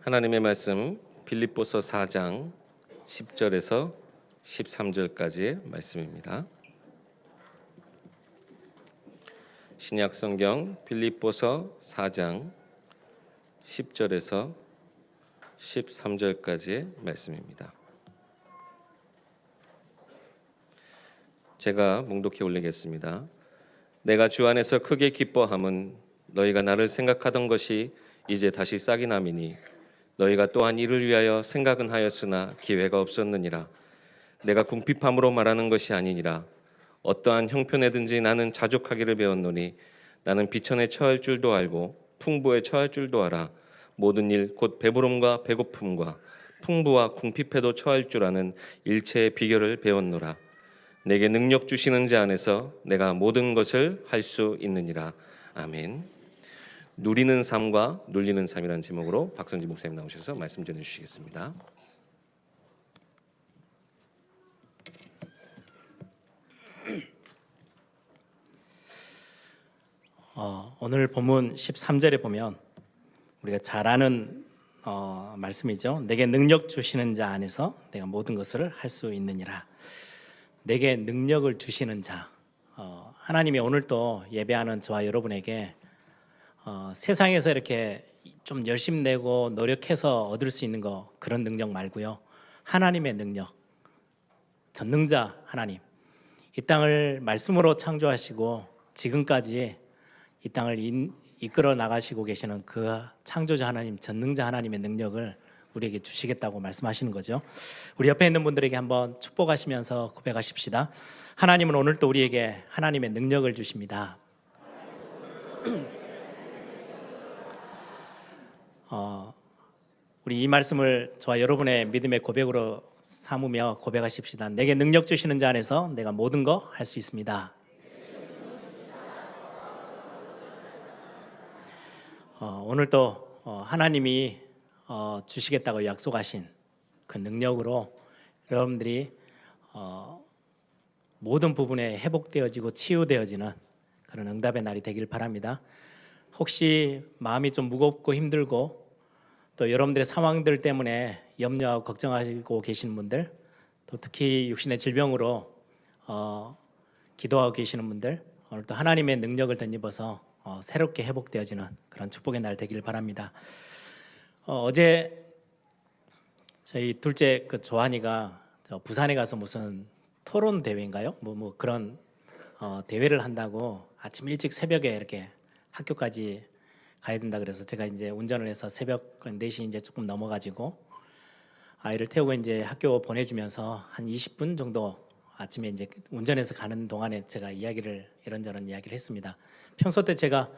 하나님의 말씀 빌립보서 4장 10절에서 13절까지의 말씀입니다. 신약 성경 빌립보서 4장 10절에서 13절까지의 말씀입니다. 제가 몽독해 올리겠습니다. 내가 주 안에서 크게 기뻐함은 너희가 나를 생각하던 것이 이제 다시 싹이 남이니 너희가 또한 이를 위하여 생각은 하였으나 기회가 없었느니라. 내가 궁핍함으로 말하는 것이 아니니라. 어떠한 형편에든지 나는 자족하기를 배웠노니 나는 비천에 처할 줄도 알고 풍부에 처할 줄도 알아. 모든 일 곧 배부름과 배고픔과 풍부와 궁핍에도 처할 줄 아는 일체의 비결을 배웠노라. 내게 능력 주시는 자 안에서 내가 모든 것을 할 수 있느니라. 아멘. 누리는 삶과 눌리는 삶이라는 제목으로 박성지 목사님 나오셔서 말씀 전해주시겠습니다. 오늘 본문 13절에 보면 우리가 잘 아는 말씀이죠. 내게 능력 주시는 자 안에서 내가 모든 것을 할 수 있느니라. 내게 능력을 주시는 자. 하나님이 오늘 또 예배하는 저와 여러분에게 세상에서 이렇게 좀 열심 내고 노력해서 얻을 수 있는 거 그런 능력 말고요. 하나님의 능력, 전능자 하나님. 이 땅을 말씀으로 창조하시고 지금까지 이 땅을 이끌어 나가시고 계시는 그 창조자 하나님, 전능자 하나님의 능력을 우리에게 주시겠다고 말씀하시는 거죠. 우리 옆에 있는 분들에게 한번 축복하시면서 고백하십시다. 하나님은 오늘 또 우리에게 하나님의 능력을 주십니다. 우리 이 말씀을 저와 여러분의 믿음의 고백으로 삼으며 고백하십시다. 내게 능력 주시는 자 안에서 내가 모든 거 할 수 있습니다. 오늘도 하나님이 주시겠다고 약속하신 그 능력으로 여러분들이 모든 부분에 회복되어지고 치유되어지는 그런 응답의 날이 되길 바랍니다. 혹시 마음이 좀 무겁고 힘들고 또 여러분들의 상황들 때문에 염려하고 걱정하시고 계시는 분들, 또 특히 육신의 질병으로 기도하고 계시는 분들, 오늘 또 하나님의 능력을 덧입어서 새롭게 회복되어지는 그런 축복의 날 되길 바랍니다. 어제 저희 둘째 그 조한이가 부산에 가서 무슨 토론 대회인가요? 뭐 그런 대회를 한다고 아침 일찍 새벽에 이렇게 학교까지 가야 된다 그래서 제가 이제 운전을 해서 새벽 4시 이제 조금 넘어가지고 아이를 태우고 이제 학교 보내주면서 한 20분 정도 아침에 이제 운전해서 가는 동안에 제가 이런저런 이야기를 했습니다. 평소 때 제가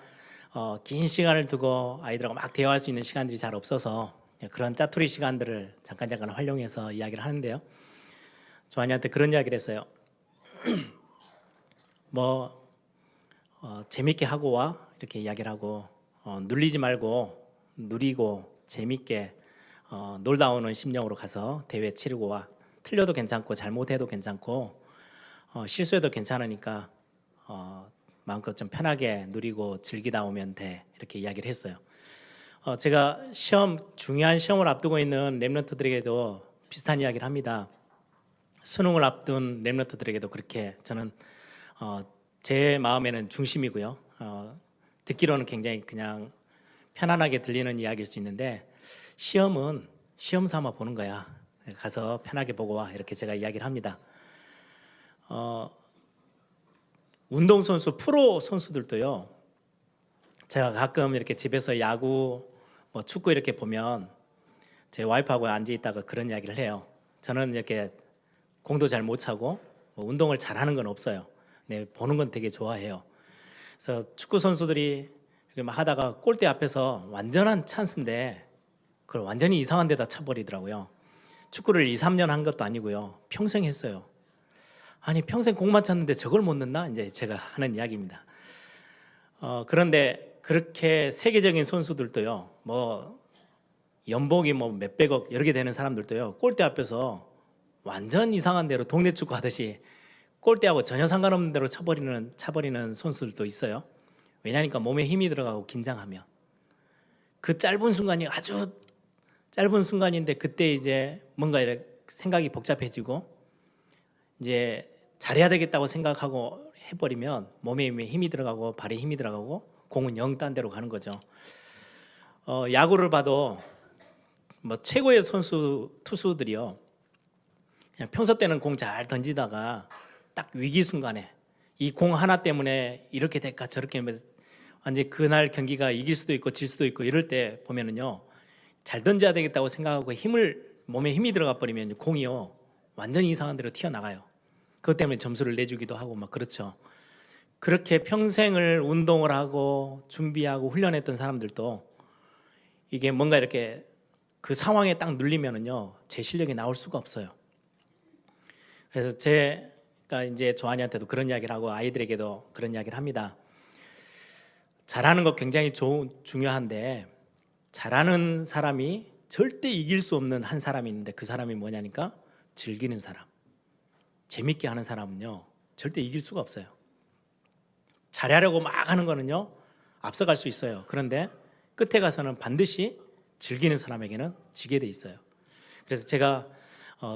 긴 시간을 두고 아이들하고 막 대화할 수 있는 시간들이 잘 없어서 그런 짜투리 시간들을 잠깐 활용해서 이야기를 하는데요. 조한이한테 그런 이야기를 했어요. 재밌게 하고 와 이렇게 이야기를 하고 눌리지 말고 누리고 재밌게 놀다 오는 심령으로 가서 대회 치르고 와. 틀려도 괜찮고 잘못해도 괜찮고 실수해도 괜찮으니까 마음껏 좀 편하게 누리고 즐기다 오면 돼 이렇게 이야기를 했어요. 제가 중요한 시험을 앞두고 있는 렘넌트들에게도 비슷한 이야기를 합니다. 수능을 앞둔 렘넌트들에게도 그렇게 저는 제 마음에는 중심이고요. 듣기로는 굉장히 그냥 편안하게 들리는 이야기일 수 있는데 시험은 시험 삼아 보는 거야. 가서 편하게 보고 와 이렇게 제가 이야기를 합니다. 운동선수 프로 선수들도요. 제가 가끔 이렇게 집에서 야구, 축구 이렇게 보면 제 와이프하고 앉아 있다가 그런 이야기를 해요. 저는 이렇게 공도 잘 못 차고 운동을 잘하는 건 없어요. 네, 보는 건 되게 좋아해요. 그래서 축구 선수들이 막 하다가 골대 앞에서 완전한 찬스인데 그걸 완전히 이상한 데다 차버리더라고요. 축구를 2, 3년 한 것도 아니고요. 평생 했어요. 아니 평생 공만 찼는데 저걸 못 넣나? 이제 제가 하는 이야기입니다. 그런데 그렇게 세계적인 선수들도요. 연봉이 몇백억 여러 개 되는 사람들도요. 골대 앞에서 완전 이상한 대로 동네 축구 하듯이 골대하고 전혀 상관없는 대로 차버리는 선수들도 있어요. 왜냐하니까 몸에 힘이 들어가고 긴장하면 그 짧은 순간이 아주 짧은 순간인데 그때 이제 뭔가 이렇게 생각이 복잡해지고 이제 잘해야 되겠다고 생각하고 해버리면 몸에 이미 힘이 들어가고 발에 힘이 들어가고 공은 영 딴 데로 가는 거죠. 야구를 봐도 뭐 최고의 선수 투수들이요, 그냥 평소 때는 공 잘 던지다가 딱 위기 순간에 이 공 하나 때문에 이렇게 될까 저렇게 하면 완전 그날 경기가 이길 수도 있고 질 수도 있고 이럴 때 보면은요, 잘 던져야 되겠다고 생각하고 몸에 힘이 들어가 버리면 공이요 완전히 이상한 데로 튀어나가요. 그것 때문에 점수를 내주기도 하고 막 그렇죠. 그렇게 평생을 운동을 하고 준비하고 훈련했던 사람들도 이게 뭔가 이렇게 그 상황에 딱 눌리면은요 제 실력이 나올 수가 없어요. 그래서 제가 이제 조한이한테도 그런 이야기를 하고 아이들에게도 그런 이야기를 합니다. 잘하는 거 굉장히 중요한데 잘하는 사람이 절대 이길 수 없는 한 사람이 있는데 그 사람이 뭐냐니까 즐기는 사람, 재밌게 하는 사람은요 절대 이길 수가 없어요. 잘하려고 막 하는 거는요 앞서갈 수 있어요. 그런데 끝에 가서는 반드시 즐기는 사람에게는 지게 돼 있어요. 그래서 제가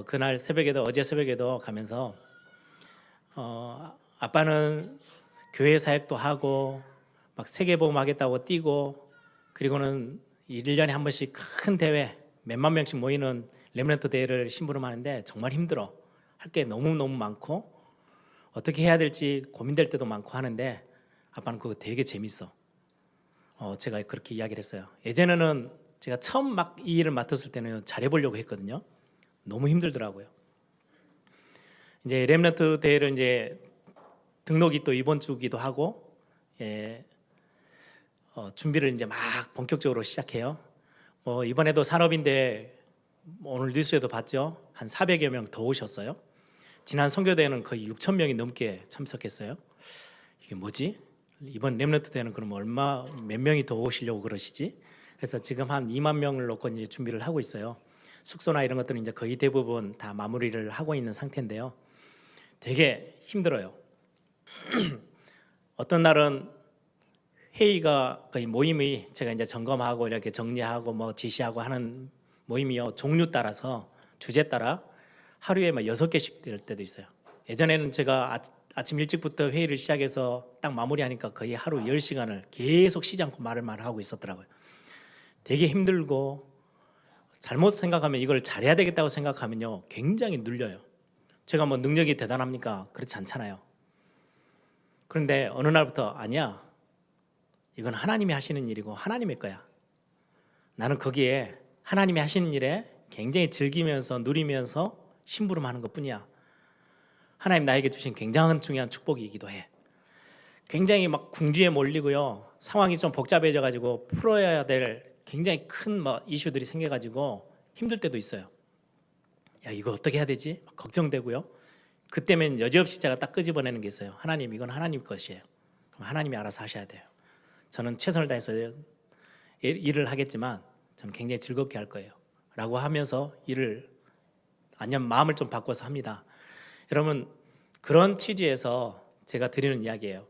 그날 새벽에도 어제 새벽에도 가면서 아빠는 교회 사역도 하고 막 세계복음 하겠다고 뛰고 그리고는 1년에 한 번씩 큰 대회 몇만 명씩 모이는 렘넌트 대회를 심부름하는데 정말 힘들어. 할 게 너무너무 많고 어떻게 해야 될지 고민될 때도 많고 하는데 아빠는 그거 되게 재밌어. 제가 그렇게 이야기를 했어요. 예전에는 제가 처음 막 이 일을 맡았을 때는 잘해보려고 했거든요. 너무 힘들더라고요. 이제 렘넌트 대회를 이제 등록이 또 이번 주기도 하고 준비를 이제 막 본격적으로 시작해요. 이번에도 산업인데 오늘 뉴스에도 봤죠. 한 400여 명 더 오셨어요. 지난 선교대회는 거의 6천 명이 넘게 참석했어요. 이게 뭐지? 이번 렘넌트 대회는 그럼 몇 명이 더 오시려고 그러시지? 그래서 지금 한 2만 명을 놓고 이제 준비를 하고 있어요. 숙소나 이런 것들은 이제 거의 대부분 다 마무리를 하고 있는 상태인데요. 되게 힘들어요. 어떤 날은 회의가 거의 모임이 제가 이제 점검하고 이렇게 정리하고 뭐 지시하고 하는 모임이요 종류 따라서 주제 따라 하루에 막 6개씩 될 때도 있어요. 예전에는 제가 아침 일찍부터 회의를 시작해서 딱 마무리하니까 거의 하루 10시간을 계속 쉬지 않고 말을 하고 있었더라고요. 되게 힘들고 잘못 생각하면 이걸 잘해야 되겠다고 생각하면요 굉장히 눌려요. 제가 뭐 능력이 대단합니까? 그렇지 않잖아요. 그런데 어느 날부터 아니야, 이건 하나님이 하시는 일이고 하나님의 거야. 나는 거기에 하나님이 하시는 일에 굉장히 즐기면서 누리면서 심부름하는 것뿐이야. 하나님 나에게 주신 굉장히 중요한 축복이기도 해. 굉장히 막 궁지에 몰리고요, 상황이 좀 복잡해져 가지고 풀어야 될 굉장히 큰 뭐 이슈들이 생겨 가지고 힘들 때도 있어요. 야, 이거 어떻게 해야 되지? 막 걱정되고요. 그때면 여지없이 제가 딱 끄집어내는 게 있어요. 하나님, 이건 하나님 것이에요. 그럼 하나님이 알아서 하셔야 돼요. 저는 최선을 다해서 일을 하겠지만 저는 굉장히 즐겁게 할 거예요 라고 하면서 일을 완전 마음을 좀 바꿔서 합니다. 여러분, 그런 취지에서 제가 드리는 이야기예요.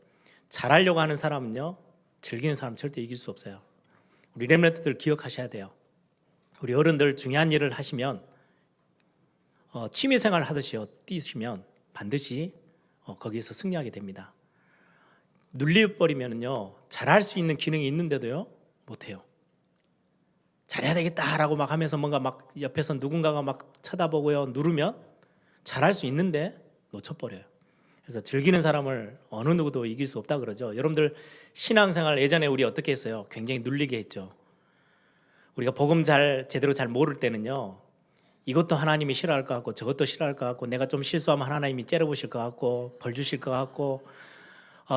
잘하려고 하는 사람은요 즐기는 사람 절대 이길 수 없어요. 우리 렘넌트들 기억하셔야 돼요. 우리 어른들 중요한 일을 하시면 취미생활 하듯이요 뛰시면 반드시 거기에서 승리하게 됩니다. 눌려버리면요 잘할 수 있는 기능이 있는데도요 못해요. 잘해야 되겠다라고 막 하면서 뭔가 막 옆에서 누군가가 막 쳐다보고요 누르면 잘할 수 있는데 놓쳐버려요. 그래서 즐기는 사람을 어느 누구도 이길 수 없다 그러죠. 여러분들 신앙생활 예전에 우리 어떻게 했어요? 굉장히 눌리게 했죠. 우리가 복음 제대로 잘 모를 때는요 이것도 하나님이 싫어할 것 같고 저것도 싫어할 것 같고 내가 좀 실수하면 하나님이 째려보실 것 같고 벌 주실 것 같고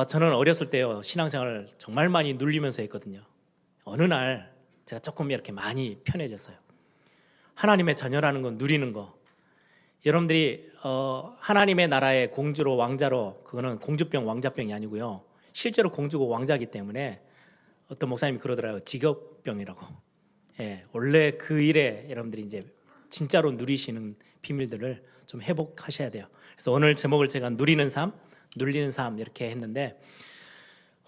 저는 어렸을 때요 신앙생활을 정말 많이 눌리면서 했거든요. 어느 날 제가 조금 이렇게 많이 편해졌어요. 하나님의 자녀라는 건 누리는 거. 여러분들이 하나님의 나라의 공주로 왕자로, 그거는 공주병 왕자병이 아니고요 실제로 공주고 왕자이기 때문에 어떤 목사님이 그러더라고요. 직업병이라고. 원래 그 일에 여러분들이 이제 진짜로 누리시는 비밀들을 좀 회복하셔야 돼요. 그래서 오늘 제목을 제가 누리는 삶, 눌리는 삶 이렇게 했는데,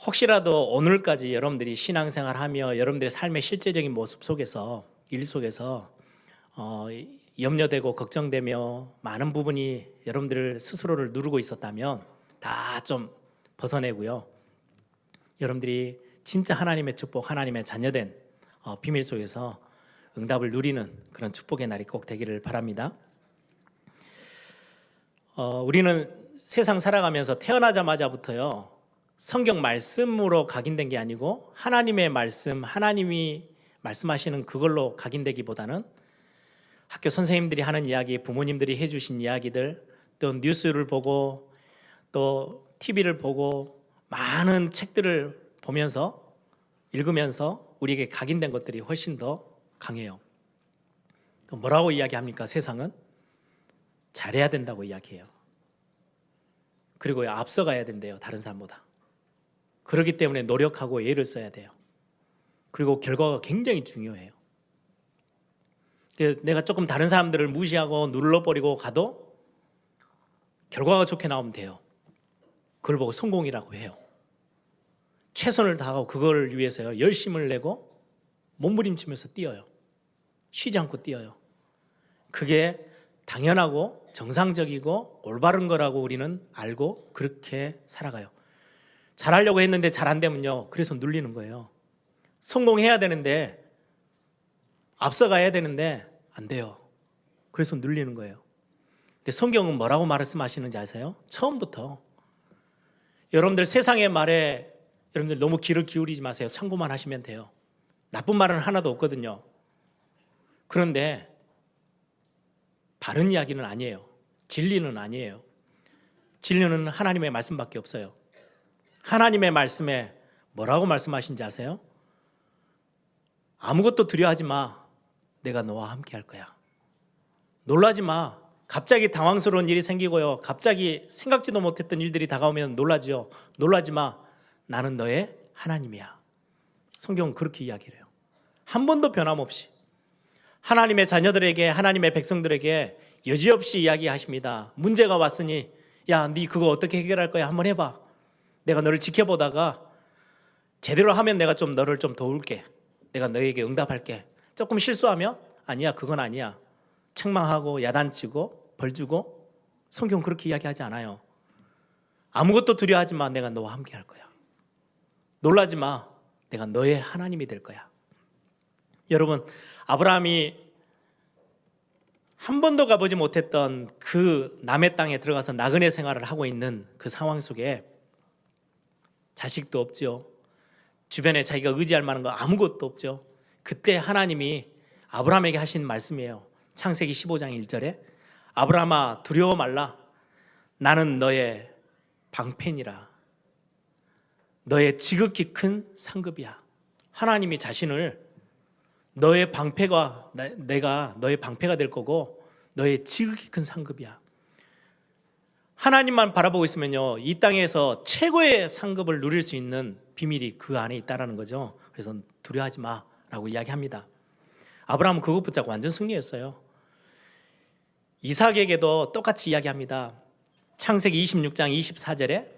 혹시라도 오늘까지 여러분들이 신앙생활하며 여러분들의 삶의 실제적인 모습 속에서 일 속에서 염려되고 걱정되며 많은 부분이 여러분들 스스로를 누르고 있었다면 다 좀 벗어내고요. 여러분들이 진짜 하나님의 축복, 하나님의 자녀된 비밀 속에서 응답을 누리는 그런 축복의 날이 꼭 되기를 바랍니다. 우리는 세상 살아가면서 태어나자마자부터요, 성경 말씀으로 각인된 게 아니고 하나님의 말씀, 하나님이 말씀하시는 그걸로 각인되기보다는 학교 선생님들이 하는 이야기, 부모님들이 해주신 이야기들, 또 뉴스를 보고 또 TV를 보고 많은 책들을 보면서 읽으면서 우리에게 각인된 것들이 훨씬 더 강해요. 뭐라고 이야기합니까? 세상은 잘해야 된다고 이야기해요. 그리고 앞서가야 된대요. 다른 사람보다. 그렇기 때문에 노력하고 애를 써야 돼요. 그리고 결과가 굉장히 중요해요. 내가 조금 다른 사람들을 무시하고 눌러버리고 가도 결과가 좋게 나오면 돼요. 그걸 보고 성공이라고 해요. 최선을 다하고 그걸 위해서요, 열심을 내고 몸부림치면서 뛰어요. 쉬지 않고 뛰어요. 그게 당연하고 정상적이고 올바른 거라고 우리는 알고 그렇게 살아가요. 잘하려고 했는데 잘 안 되면요, 그래서 눌리는 거예요. 성공해야 되는데, 앞서가야 되는데 안 돼요. 그래서 눌리는 거예요. 근데 성경은 뭐라고 말씀하시는지 아세요? 처음부터 여러분들 세상의 말에 여러분들 너무 귀를 기울이지 마세요. 참고만 하시면 돼요. 나쁜 말은 하나도 없거든요. 그런데 바른 이야기는 아니에요. 진리는 아니에요. 진리는 하나님의 말씀밖에 없어요. 하나님의 말씀에 뭐라고 말씀하신지 아세요? 아무것도 두려워하지 마. 내가 너와 함께 할 거야. 놀라지 마. 갑자기 당황스러운 일이 생기고요, 갑자기 생각지도 못했던 일들이 다가오면 놀라지요. 놀라지 마. 나는 너의 하나님이야. 성경은 그렇게 이야기를 해요. 한 번도 변함없이 하나님의 자녀들에게, 하나님의 백성들에게 여지없이 이야기하십니다. 문제가 왔으니 야, 네 그거 어떻게 해결할 거야? 한번 해봐. 내가 너를 지켜보다가 제대로 하면 내가 좀 너를 좀 도울게. 내가 너에게 응답할게. 조금 실수하면 아니야, 그건 아니야. 책망하고 야단치고 벌주고. 성경은 그렇게 이야기하지 않아요. 아무것도 두려워하지 마. 내가 너와 함께 할 거야. 놀라지 마. 내가 너의 하나님이 될 거야. 여러분, 아브라함이 한 번도 가보지 못했던 그 남의 땅에 들어가서 나그네 생활을 하고 있는 그 상황 속에 자식도 없죠. 주변에 자기가 의지할 만한 거 아무것도 없죠. 그때 하나님이 아브라함에게 하신 말씀이에요. 창세기 15장 1절에 아브라함아 두려워 말라. 나는 너의 방편이라. 너의 지극히 큰 상급이야. 하나님이 자신을 너의 방패가, 내가 너의 방패가 될 거고 너의 지극히 큰 상급이야. 하나님만 바라보고 있으면요, 이 땅에서 최고의 상급을 누릴 수 있는 비밀이 그 안에 있다는 거죠. 그래서 두려워하지 마라고 이야기합니다. 아브라함은 그것 붙잡고 완전 승리했어요. 이삭에게도 똑같이 이야기합니다. 창세기 26장 24절에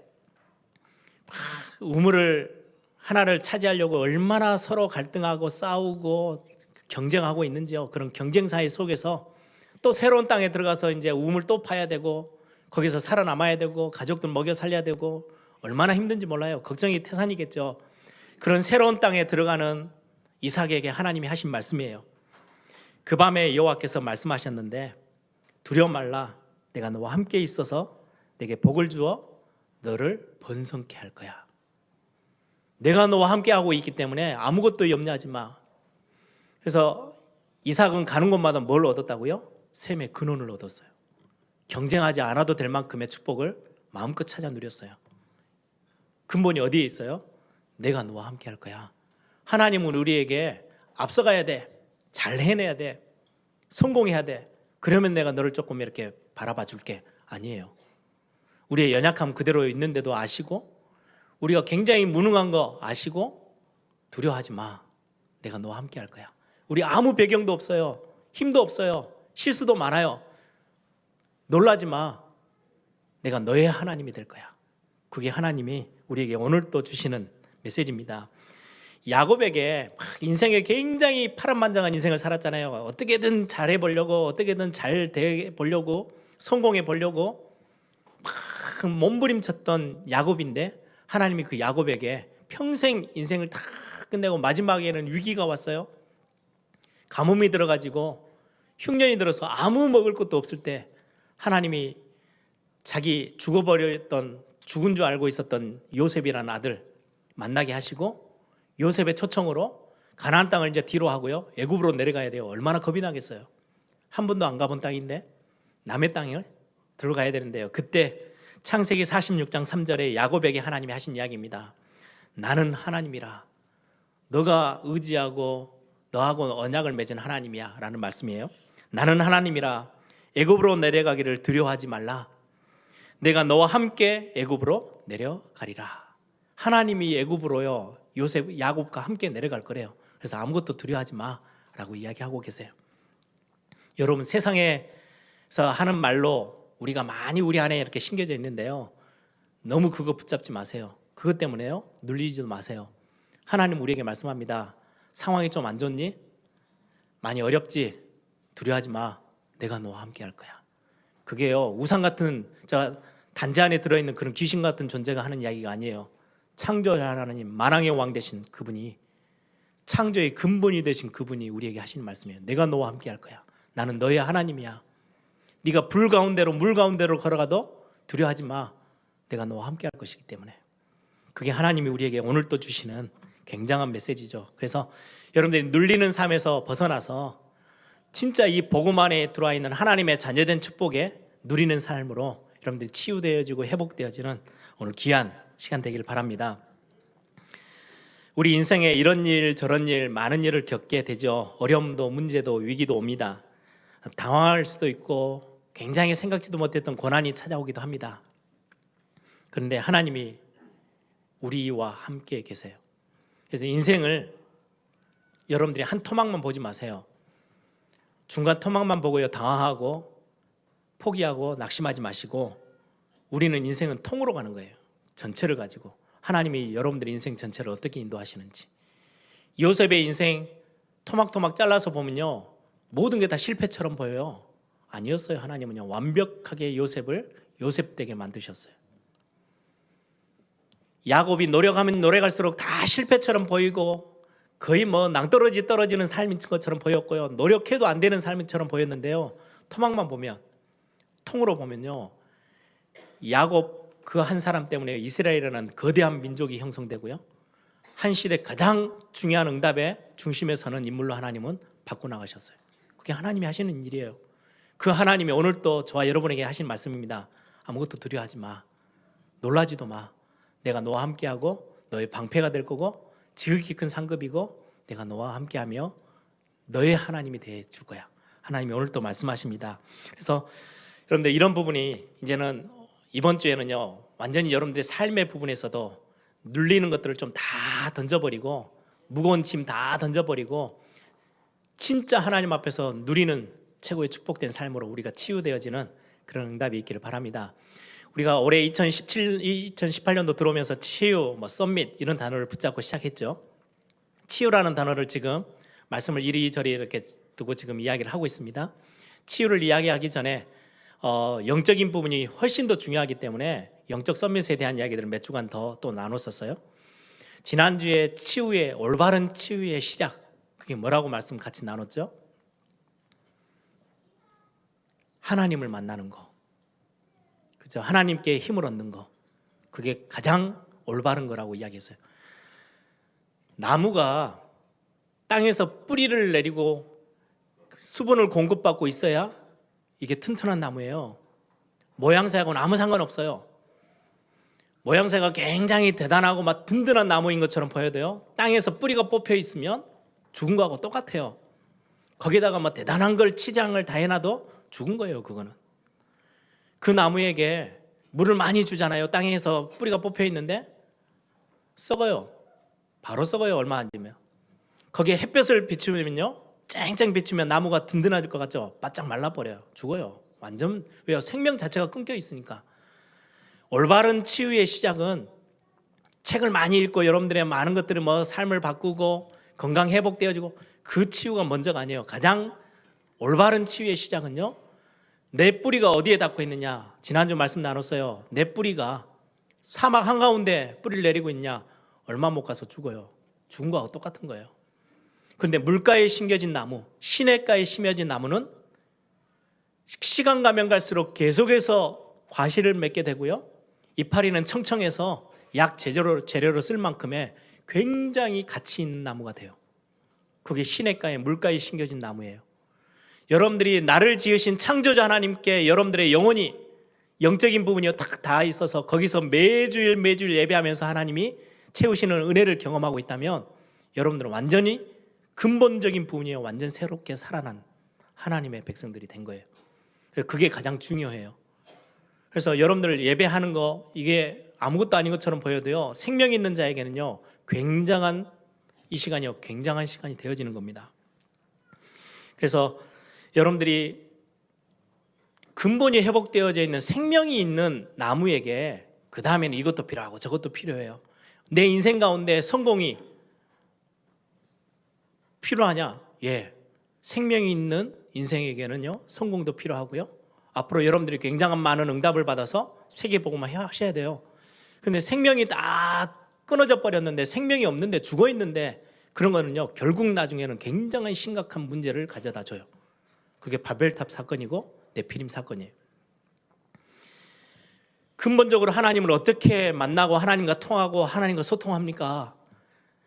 우물을 하나를 차지하려고 얼마나 서로 갈등하고 싸우고 경쟁하고 있는지요. 그런 경쟁사회 속에서 또 새로운 땅에 들어가서 이제 우물 또 파야 되고 거기서 살아남아야 되고 가족들 먹여 살려야 되고 얼마나 힘든지 몰라요. 걱정이 태산이겠죠. 그런 새로운 땅에 들어가는 이삭에게 하나님이 하신 말씀이에요. 그 밤에 여호와께서 말씀하셨는데 두려워 말라. 내가 너와 함께 있어서 내게 복을 주어 너를 번성케 할 거야. 내가 너와 함께하고 있기 때문에 아무것도 염려하지 마. 그래서 이삭은 가는 곳마다 뭘 얻었다고요? 샘의 근원을 얻었어요. 경쟁하지 않아도 될 만큼의 축복을 마음껏 찾아 누렸어요. 근본이 어디에 있어요? 내가 너와 함께 할 거야. 하나님은 우리에게 앞서가야 돼. 잘 해내야 돼. 성공해야 돼. 그러면 내가 너를 조금 이렇게 바라봐 줄게. 아니에요. 우리의 연약함 그대로 있는데도 아시고 우리가 굉장히 무능한 거 아시고 두려워하지 마. 내가 너와 함께 할 거야. 우리 아무 배경도 없어요. 힘도 없어요. 실수도 많아요. 놀라지 마. 내가 너의 하나님이 될 거야. 그게 하나님이 우리에게 오늘 또 주시는 메시지입니다. 야곱에게 막 인생에 굉장히 파란만장한 인생을 살았잖아요. 어떻게든 잘해 보려고, 어떻게든 잘 돼 보려고, 성공해 보려고 막 몸부림쳤던 야곱인데 하나님이 그 야곱에게 평생 인생을 다 끝내고 마지막에는 위기가 왔어요. 가뭄이 들어가지고 흉년이 들어서 아무 먹을 것도 없을 때 하나님이 자기 죽어버렸던, 죽은 줄 알고 있었던 요셉이라는 아들 만나게 하시고 요셉의 초청으로 가나안 땅을 이제 뒤로 하고요, 애굽으로 내려가야 돼요. 얼마나 겁이 나겠어요. 한 번도 안 가본 땅인데 남의 땅을 들어가야 되는데요. 그때 창세기 46장 3절에 야곱에게 하나님이 하신 이야기입니다. 나는 하나님이라, 너가 의지하고 너하고 언약을 맺은 하나님이야 라는 말씀이에요. 나는 하나님이라, 애굽으로 내려가기를 두려워하지 말라. 내가 너와 함께 애굽으로 내려가리라. 하나님이 애굽으로요, 요셉, 야곱과 함께 내려갈 거래요. 그래서 아무것도 두려워하지 마라고 이야기하고 계세요. 여러분, 세상에서 하는 말로 우리가 많이 우리 안에 이렇게 심겨져 있는데요, 너무 그거 붙잡지 마세요. 그것 때문에요 눌리지도 마세요. 하나님 우리에게 말씀합니다. 상황이 좀 안 좋니? 많이 어렵지? 두려워하지 마. 내가 너와 함께 할 거야. 그게요, 우상 같은 단지 안에 들어있는 그런 귀신 같은 존재가 하는 이야기가 아니에요. 창조자 하나님, 만왕의 왕 되신 그분이, 창조의 근본이 되신 그분이 우리에게 하시는 말씀이에요. 내가 너와 함께 할 거야. 나는 너의 하나님이야. 네가 불 가운데로 물 가운데로 걸어가도 두려워하지 마. 내가 너와 함께 할 것이기 때문에. 그게 하나님이 우리에게 오늘 또 주시는 굉장한 메시지죠. 그래서 여러분들이 눌리는 삶에서 벗어나서 진짜 이 복음 안에 들어와 있는 하나님의 자녀된 축복에 누리는 삶으로 여러분들이 치유되어지고 회복되어지는 오늘 귀한 시간 되길 바랍니다. 우리 인생에 이런 일 저런 일 많은 일을 겪게 되죠. 어려움도 문제도 위기도 옵니다. 당황할 수도 있고 굉장히 생각지도 못했던 고난이 찾아오기도 합니다. 그런데 하나님이 우리와 함께 계세요. 그래서 인생을 여러분들이 한 토막만 보지 마세요. 중간 토막만 보고요 당황하고 포기하고 낙심하지 마시고, 우리는 인생은 통으로 가는 거예요. 전체를 가지고 하나님이 여러분들의 인생 전체를 어떻게 인도하시는지. 요셉의 인생 토막토막 잘라서 보면요 모든 게 다 실패처럼 보여요. 아니었어요. 하나님은요 완벽하게 요셉을 요셉되게 만드셨어요. 야곱이 노력하면 노력할수록 다 실패처럼 보이고 거의 뭐 낭떠러지 떨어지는 삶인 것처럼 보였고요, 노력해도 안 되는 삶처럼 보였는데요, 토막만 보면, 통으로 보면요 야곱 그 한 사람 때문에 이스라엘이라는 거대한 민족이 형성되고요, 한 시대 가장 중요한 응답의 중심에 서는 인물로 하나님은 바꿔나가셨어요. 그게 하나님이 하시는 일이에요. 그 하나님이 오늘 또 저와 여러분에게 하신 말씀입니다. 아무것도 두려워하지 마. 놀라지도 마. 내가 너와 함께하고 너의 방패가 될 거고 지극히 큰 상급이고 내가 너와 함께하며 너의 하나님이 되어줄 거야. 하나님이 오늘 또 말씀하십니다. 그래서 여러분들 이런 부분이 이제는 이번 주에는요 완전히 여러분들의 삶의 부분에서도 눌리는 것들을 좀 다 던져버리고 무거운 짐 다 던져버리고 진짜 하나님 앞에서 누리는 최고의 축복된 삶으로 우리가 치유되어지는 그런 응답이 있기를 바랍니다. 우리가 올해 2018년도 들어오면서 치유, 썸밋 이런 단어를 붙잡고 시작했죠. 치유라는 단어를 지금 말씀을 이리저리 이렇게 두고 지금 이야기를 하고 있습니다. 치유를 이야기하기 전에 영적인 부분이 훨씬 더 중요하기 때문에 영적 썸밋에 대한 이야기들을 몇 주간 더 또 나눴었어요. 지난주에 치유의 올바른 치유의 시작, 그게 뭐라고 말씀 같이 나눴죠? 하나님을 만나는 거, 그죠? 하나님께 힘을 얻는 거, 그게 가장 올바른 거라고 이야기했어요. 나무가 땅에서 뿌리를 내리고 수분을 공급받고 있어야 이게 튼튼한 나무예요. 모양새하고는 아무 상관없어요. 모양새가 굉장히 대단하고 막 든든한 나무인 것처럼 보여야 돼요. 땅에서 뿌리가 뽑혀 있으면 죽은 거하고 똑같아요. 거기다가 뭐 대단한 걸 치장을 다 해놔도 죽은 거예요. 그거는 그 나무에게 물을 많이 주잖아요. 땅에서 뿌리가 뽑혀 있는데 썩어요. 바로 썩어요. 얼마 안 되면. 거기에 햇볕을 비추면요 쨍쨍 비추면 나무가 든든해질 것 같죠? 바짝 말라버려요. 죽어요. 완전. 왜요? 생명 자체가 끊겨 있으니까. 올바른 치유의 시작은 책을 많이 읽고 여러분들의 많은 것들이 뭐 삶을 바꾸고 건강 회복되어지고 그 치유가 먼저가 아니에요. 가장 올바른 치유의 시작은요, 내 뿌리가 어디에 닿고 있느냐. 지난주 말씀 나눴어요. 내 뿌리가 사막 한가운데 뿌리를 내리고 있냐, 얼마 못 가서 죽어요. 죽은 거하고 똑같은 거예요. 그런데 물가에 심겨진 나무, 시냇가에 심어진 나무는 시간 가면 갈수록 계속해서 과실을 맺게 되고요, 이파리는 청청해서 약 재료로 쓸 만큼의 굉장히 가치 있는 나무가 돼요. 그게 시냇가에 물가에 심겨진 나무예요. 여러분들이 나를 지으신 창조자 하나님께 여러분들의 영혼이, 영적인 부분이 다 있어서 거기서 매주일 예배하면서 하나님이 채우시는 은혜를 경험하고 있다면 여러분들은 완전히 근본적인 부분이 완전 새롭게 살아난 하나님의 백성들이 된 거예요. 그게 가장 중요해요. 그래서 여러분들 예배하는 거, 이게 아무것도 아닌 것처럼 보여도요, 생명 있는 자에게는요, 굉장한 이 시간이요, 굉장한 시간이 되어지는 겁니다. 그래서 여러분들이 근본이 회복되어져 있는 생명이 있는 나무에게 그 다음에는 이것도 필요하고 저것도 필요해요. 내 인생 가운데 성공이 필요하냐? 예, 생명이 있는 인생에게는요, 성공도 필요하고요, 앞으로 여러분들이 굉장한 많은 응답을 받아서 세계복음화 하셔야 돼요. 근데 생명이 다 끊어져 버렸는데, 생명이 없는데 죽어 있는데, 그런 거는요, 결국 나중에는 굉장한 심각한 문제를 가져다 줘요. 그게 바벨탑 사건이고 네피림 사건이에요. 근본적으로 하나님을 어떻게 만나고 하나님과 통하고 하나님과 소통합니까?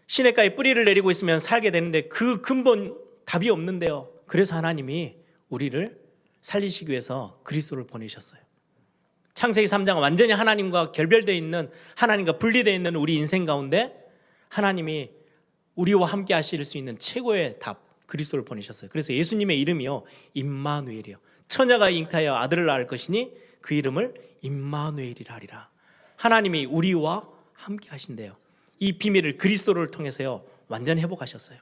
시냇가에 뿌리를 내리고 있으면 살게 되는데 그 근본 답이 없는데요. 그래서 하나님이 우리를 살리시기 위해서 그리스도를 보내셨어요. 창세기 3장은 완전히 하나님과 결별되어 있는, 하나님과 분리되어 있는 우리 인생 가운데 하나님이 우리와 함께 하실 수 있는 최고의 답, 그리스도를 보내셨어요. 그래서 예수님의 이름이요, 임마누엘이요. 처녀가 잉타하여 아들을 낳을 것이니 그 이름을 임마누엘이라 하리라. 하나님이 우리와 함께 하신대요. 이 비밀을 그리스도를 통해서요, 완전 회복하셨어요.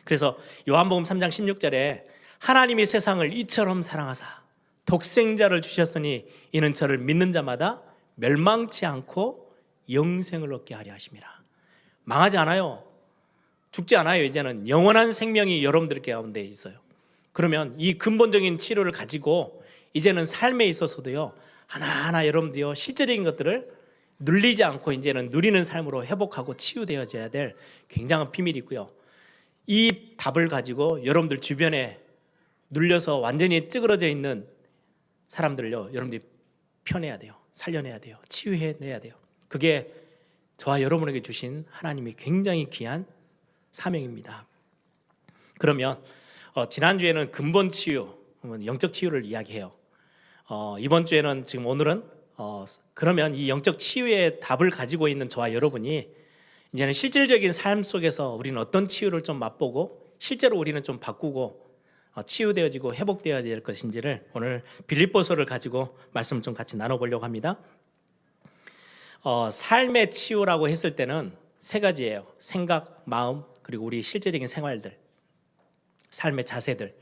그래서 요한복음 3장 16절에 하나님이 세상을 이처럼 사랑하사 독생자를 주셨으니 이는 저를 믿는 자마다 멸망치 않고 영생을 얻게 하려 하심이라. 망하지 않아요. 죽지 않아요. 이제는 영원한 생명이 여러분들 가운데 있어요. 그러면 이 근본적인 치료를 가지고 이제는 삶에 있어서도요, 하나하나 여러분들이요, 실제적인 것들을 눌리지 않고 이제는 누리는 삶으로 회복하고 치유되어져야 될 굉장한 비밀이 있고요. 이 답을 가지고 여러분들 주변에 눌려서 완전히 찌그러져 있는 사람들을요, 여러분들이 펴내야 돼요. 살려내야 돼요. 치유해내야 돼요. 그게 저와 여러분에게 주신 하나님의 굉장히 귀한 사명입니다. 그러면 지난주에는 근본 치유, 영적 치유를 이야기해요. 이번 주에는, 지금 오늘은 그러면 이 영적 치유의 답을 가지고 있는 저와 여러분이 이제는 실질적인 삶 속에서 우리는 어떤 치유를 좀 맛보고 실제로 우리는 좀 바꾸고 치유되어지고 회복되어야 될 것인지를 오늘 빌립보서를 가지고 말씀을 좀 같이 나눠보려고 합니다. 삶의 치유라고 했을 때는 세 가지예요. 생각, 마음, 그리고 우리 실제적인 생활들, 삶의 자세들.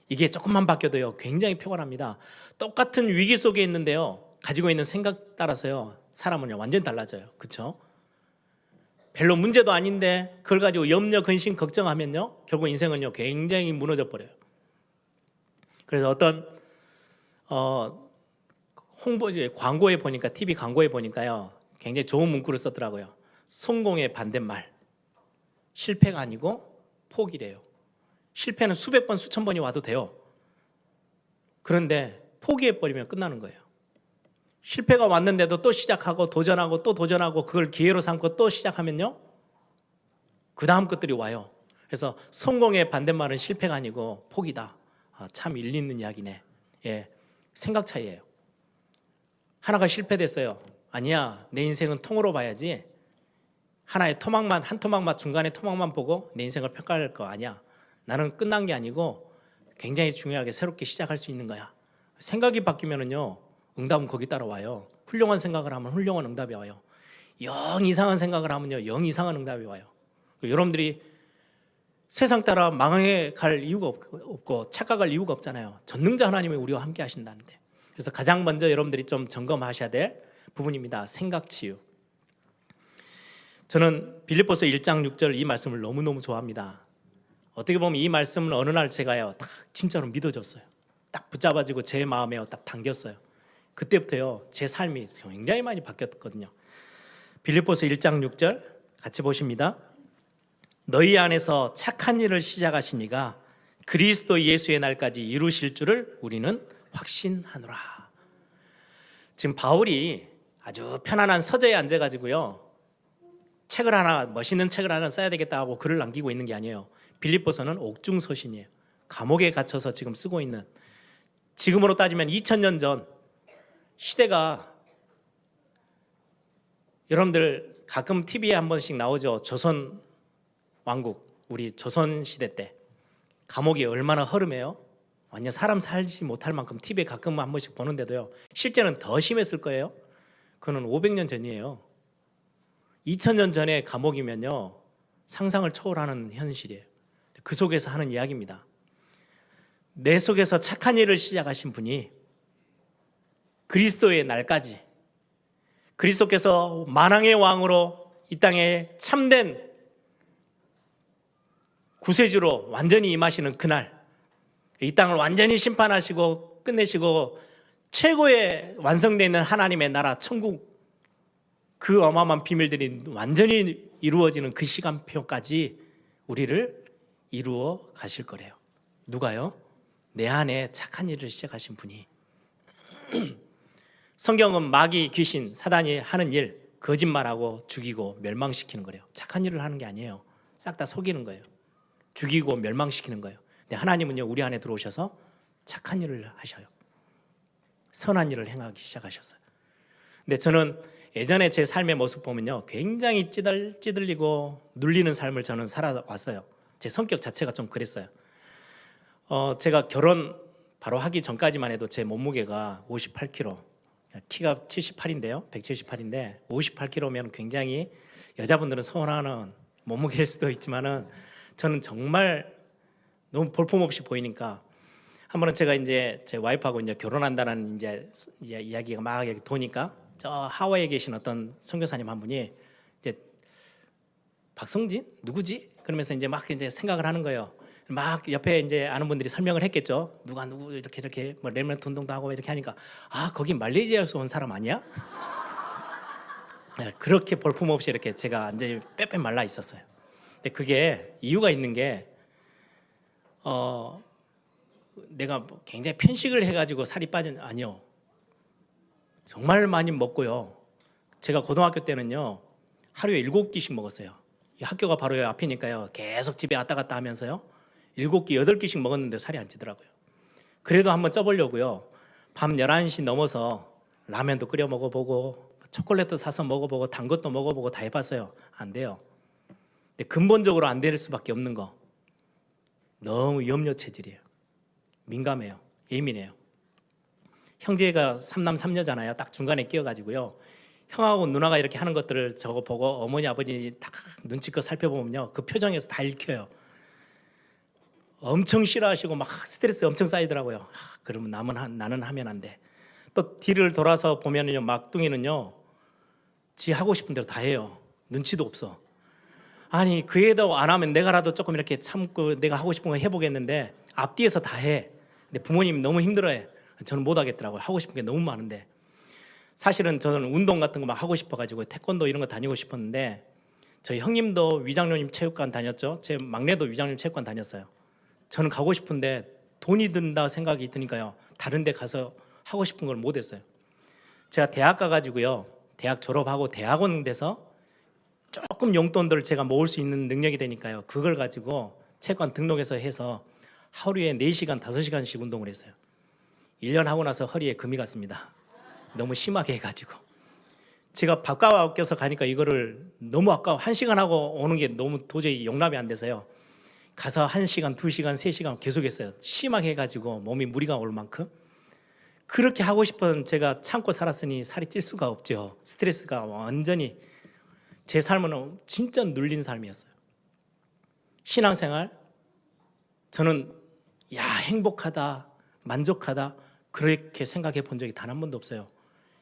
이게 조금만 바뀌어도요, 굉장히 피곤합니다. 똑같은 위기 속에 있는데요, 가지고 있는 생각 따라서요, 사람은요 완전히 달라져요. 그렇죠? 별로 문제도 아닌데 그걸 가지고 염려, 근심, 걱정하면요, 결국 인생은요 굉장히 무너져 버려요. 그래서 어떤 광고에 보니까, TV 광고에 보니까요, 굉장히 좋은 문구를 썼더라고요. 성공의 반대말, 실패가 아니고 포기래요. 실패는 수백 번, 수천 번이 와도 돼요. 그런데 포기해버리면 끝나는 거예요. 실패가 왔는데도 또 시작하고 도전하고 또 도전하고 그걸 기회로 삼고 또 시작하면요, 그 다음 것들이 와요. 그래서 성공의 반대말은 실패가 아니고 포기다. 참 일리 있는 이야기네. 예, 생각 차이예요. 하나가 실패됐어요. 아니야, 내 인생은 통으로 봐야지. 하나의 토막만, 한 토막만, 중간에 토막만 보고 내 인생을 평가할 거 아니야. 나는 끝난 게 아니고 굉장히 중요하게 새롭게 시작할 수 있는 거야. 생각이 바뀌면은요, 응답은 거기 따라와요. 훌륭한 생각을 하면 훌륭한 응답이 와요. 영 이상한 생각을 하면요, 영 이상한 응답이 와요. 여러분들이 세상 따라 망해 갈 이유가 없고 착각할 이유가 없잖아요. 전능자 하나님이 우리와 함께 하신다는데. 그래서 가장 먼저 여러분들이 좀 점검하셔야 될 부분입니다. 생각 치유. 저는 빌립보서 1장 6절 이 말씀을 너무너무 좋아합니다. 어떻게 보면 이 말씀은 어느 날 제가요 딱 진짜로 믿어졌어요. 딱 붙잡아지고 제 마음에 딱 당겼어요. 그때부터요 제 삶이 굉장히 많이 바뀌었거든요. 빌립보서 1장 6절 같이 보십니다. 너희 안에서 착한 일을 시작하시니가 그리스도 예수의 날까지 이루실 줄을 우리는 확신하노라. 지금 바울이 아주 편안한 서재에 앉아가지고요 책을 하나, 멋있는 책을 하나 써야 되겠다 하고 글을 남기고 있는 게 아니에요. 빌립보서는 옥중 서신이에요. 감옥에 갇혀서 지금 쓰고 있는, 지금으로 따지면 2000년 전 시대가, 여러분들 가끔 TV에 한 번씩 나오죠. 조선 왕국, 우리 조선 시대 때 감옥이 얼마나 허름해요. 완전 사람 살지 못할 만큼 TV에 가끔 한 번씩 보는데도요 실제는 더 심했을 거예요. 그거는 500년 전이에요. 2000년 전에 감옥이면요 상상을 초월하는 현실이에요. 그 속에서 하는 이야기입니다. 내 속에서 착한 일을 시작하신 분이 그리스도의 날까지, 그리스도께서 만왕의 왕으로 이 땅에 참된 구세주로 완전히 임하시는 그날, 이 땅을 완전히 심판하시고 끝내시고 최고의 완성되어 있는 하나님의 나라 천국, 그 어마어마한 비밀들이 완전히 이루어지는 그 시간표까지 우리를 이루어 가실 거래요. 누가요? 내 안에 착한 일을 시작하신 분이. 성경은 마귀, 귀신, 사단이 하는 일, 거짓말하고 죽이고 멸망시키는 거래요. 착한 일을 하는 게 아니에요. 싹 다 속이는 거예요. 죽이고 멸망시키는 거예요. 근데 하나님은요 우리 안에 들어오셔서 착한 일을 하셔요. 선한 일을 행하기 시작하셨어요. 근데 저는 예전에 제 삶의 모습 보면요 굉장히 찌들리고 눌리는 삶을 저는 살아왔어요. 제 성격 자체가 좀 그랬어요. 제가 결혼 바로 하기 전까지만 해도 제 몸무게가 58kg, 키가 78인데요 178인데 58kg면 굉장히 여자분들은 서운하는 몸무게일 수도 있지만은 저는 정말 너무 볼품없이 보이니까 한 번은 제가 이제 제 와이프하고 이제 결혼한다는 이제 이야기가 막 이렇게 도니까 저 하와이에 계신 어떤 선교사님 한 분이 이제 박성진 누구지? 그러면서 이제 막 이제 생각을 하는 거예요. 막 옆에 이제 아는 분들이 설명을 했겠죠. 누구 이렇게 뭐 렘넌트 운동도 하고 이렇게 하니까 아 거기 말레이시아에서 온 사람 아니야? 네, 그렇게 볼품없이 이렇게 제가 완전히 빼빼 말라 있었어요. 근데 그게 이유가 있는 게 내가 굉장히 편식을 해가지고 살이 빠진 아니요. 정말 많이 먹고요. 제가 고등학교 때는요 하루에 7끼씩 먹었어요. 이 학교가 바로 여기 앞이니까요 계속 집에 왔다 갔다 하면서요 7끼, 8끼씩 먹었는데 살이 안 찌더라고요. 그래도 한번 쪄보려고요 밤 11시 넘어서 라면도 끓여 먹어보고 초콜릿도 사서 먹어보고 단 것도 먹어보고 다 해봤어요. 안 돼요. 근데 근본적으로 안 될 수밖에 없는 거, 너무 염려 체질이에요. 민감해요. 예민해요. 형제가 3남 3녀잖아요. 딱 중간에 끼어가지고요 형하고 누나가 이렇게 하는 것들을 저거 보고 어머니 아버지 딱 눈치껏 살펴보면요 그 표정에서 다 읽혀요. 엄청 싫어하시고 막 스트레스 엄청 쌓이더라고요. 그러면 나는 하면 안 돼. 또 뒤를 돌아서 보면은요 막둥이는요 지 하고 싶은 대로 다 해요. 눈치도 없어. 아니 그 애도 안 하면 내가라도 조금 이렇게 참고 내가 하고 싶은 거 해보겠는데 앞뒤에서 다 해. 근데 부모님이 너무 힘들어해. 저는 못 하겠더라고요. 하고 싶은 게 너무 많은데. 사실은 저는 운동 같은 거 막 하고 싶어가지고 태권도 이런 거 다니고 싶었는데 저희 형님도 위장로님 체육관 다녔죠. 제 막내도 위장로님 체육관 다녔어요. 저는 가고 싶은데 돈이 든다 생각이 드니까요 다른 데 가서 하고 싶은 걸 못 했어요. 제가 대학 가가지고요 대학 졸업하고 대학원 돼서 조금 용돈들을 제가 모을 수 있는 능력이 되니까요 그걸 가지고 체육관 등록해서 해서 하루에 4시간, 5시간씩 운동을 했어요. 1년 하고 나서 허리에 금이 갔습니다. 너무 심하게 해가지고 제가 바깥 껴서 가니까 이거를 너무 아까워. 1시간 하고 오는 게 너무 도저히 용납이 안 돼서요 가서 1시간, 2시간, 3시간 계속 했어요. 심하게 해가지고 몸이 무리가 올 만큼. 그렇게 하고 싶은 제가 참고 살았으니 살이 찔 수가 없죠. 스트레스가 완전히 제 삶은 진짜 눌린 삶이었어요. 신앙생활 저는 행복하다, 만족하다 그렇게 생각해 본 적이 단 한 번도 없어요.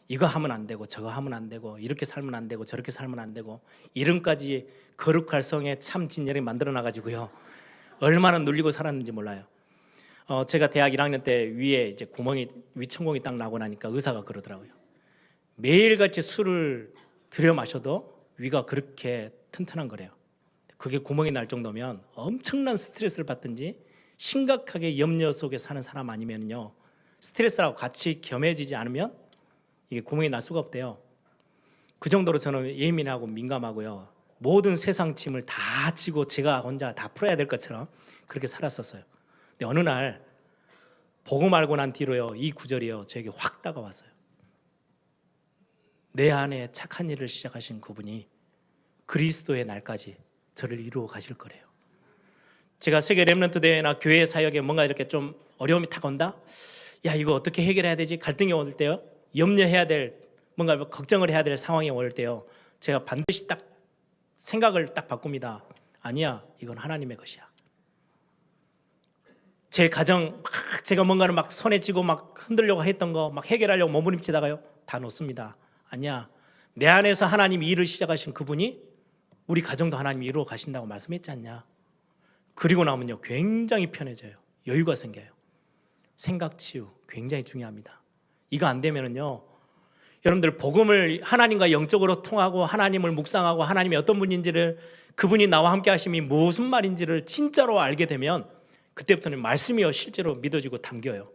이거 하면 안 되고 저거 하면 안 되고 이렇게 살면 안 되고 저렇게 살면 안 되고 이름까지 거룩할 성에 참 진열이 만들어 놔가지고요. 얼마나 눌리고 살았는지 몰라요. 제가 대학 1학년 때 위에 이제 구멍이 위천공이 딱 나고 나니까 의사가 그러더라고요. 매일같이 술을 들여 마셔도 위가 그렇게 튼튼한 거래요. 그게 구멍이 날 정도면 엄청난 스트레스를 받든지 심각하게 염려 속에 사는 사람 아니면요, 스트레스하고 같이 겸해지지 않으면 이게 구멍이 날 수가 없대요. 그 정도로 저는 예민하고 민감하고요, 모든 세상 짐을 다 지고 제가 혼자 다 풀어야 될 것처럼 그렇게 살았었어요. 근데 어느 날 복음 알고 난 뒤로요, 이 구절이요 저에게 확 다가왔어요. 내 안에 착한 일을 시작하신 그분이 그리스도의 날까지 저를 이루어 가실 거래요. 제가 세계 렘넌트 대회나 교회 사역에 뭔가 이렇게 좀 어려움이 탁 온다? 야, 이거 어떻게 해결해야 되지? 갈등이 올 때요, 염려해야 될, 뭔가 걱정을 해야 될 상황이 올 때요, 제가 반드시 딱 생각을 딱 바꿉니다. 아니야, 이건 하나님의 것이야. 제 가정 막 제가 뭔가를 막 손에 쥐고 막 흔들려고 했던 거 막 해결하려고 몸부림치다가요, 다 놓습니다. 아니야, 내 안에서 하나님이 일을 시작하신 그분이 우리 가정도 하나님이 이루어 가신다고 말씀했지 않냐. 그리고 나면요 굉장히 편해져요. 여유가 생겨요. 생각 치유 굉장히 중요합니다. 이거 안 되면은요, 여러분들 복음을 하나님과 영적으로 통하고 하나님을 묵상하고 하나님이 어떤 분인지를, 그분이 나와 함께 하심이 무슨 말인지를 진짜로 알게 되면 그때부터는 말씀이요 실제로 믿어지고 담겨요.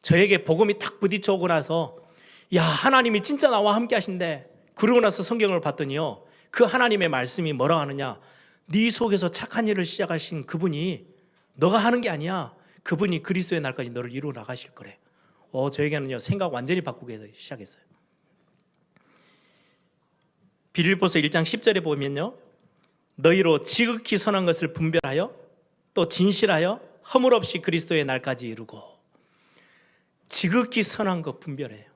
저에게 복음이 탁 부딪혀 오고 나서 야, 하나님이 진짜 나와 함께 하신대. 그러고 나서 성경을 봤더니요, 그 하나님의 말씀이 뭐라 하느냐, 네 속에서 착한 일을 시작하신 그분이 너가 하는 게 아니야. 그분이 그리스도의 날까지 너를 이루어 나가실 거래. 저에게는요 생각 완전히 바꾸기 시작했어요. 빌립보서 1장 10절에 보면요, 너희로 지극히 선한 것을 분별하여 또 진실하여 허물 없이 그리스도의 날까지 이루고. 지극히 선한 것 분별해요.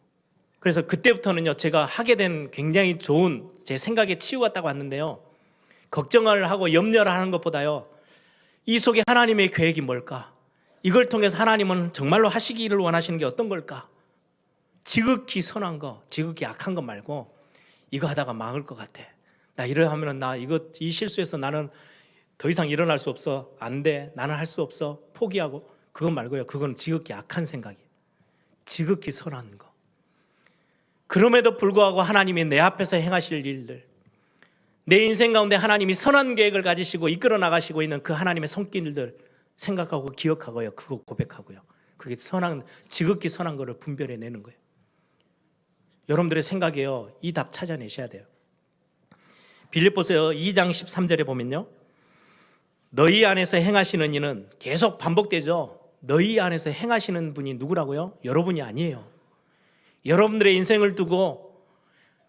그래서 그때부터는요 제가 하게 된 굉장히 좋은, 제 생각에 치유가 딱 왔는데요, 걱정을 하고 염려를 하는 것보다요, 이 속에 하나님의 계획이 뭘까? 이걸 통해서 하나님은 정말로 하시기를 원하시는 게 어떤 걸까? 지극히 선한 거, 지극히 악한 것 말고 이거 하다가 망할 것 같아. 나 이래 하면은 이 실수해서 나는 더 이상 일어날 수 없어. 안 돼. 나는 할 수 없어. 포기하고. 그거 말고요, 그건 지극히 악한 생각이에요. 지극히 선한 거. 그럼에도 불구하고 하나님이 내 앞에서 행하실 일들, 내 인생 가운데 하나님이 선한 계획을 가지시고 이끌어 나가시고 있는 그 하나님의 손길들 생각하고 기억하고요, 그거 고백하고요, 그게 지극히 선한 거를 분별해내는 거예요. 여러분들의 생각에요 이 답 찾아내셔야 돼요. 빌립보서 2장 13절에 보면요, 너희 안에서 행하시는 이는, 계속 반복되죠. 너희 안에서 행하시는 분이 누구라고요? 여러분이 아니에요. 여러분들의 인생을 두고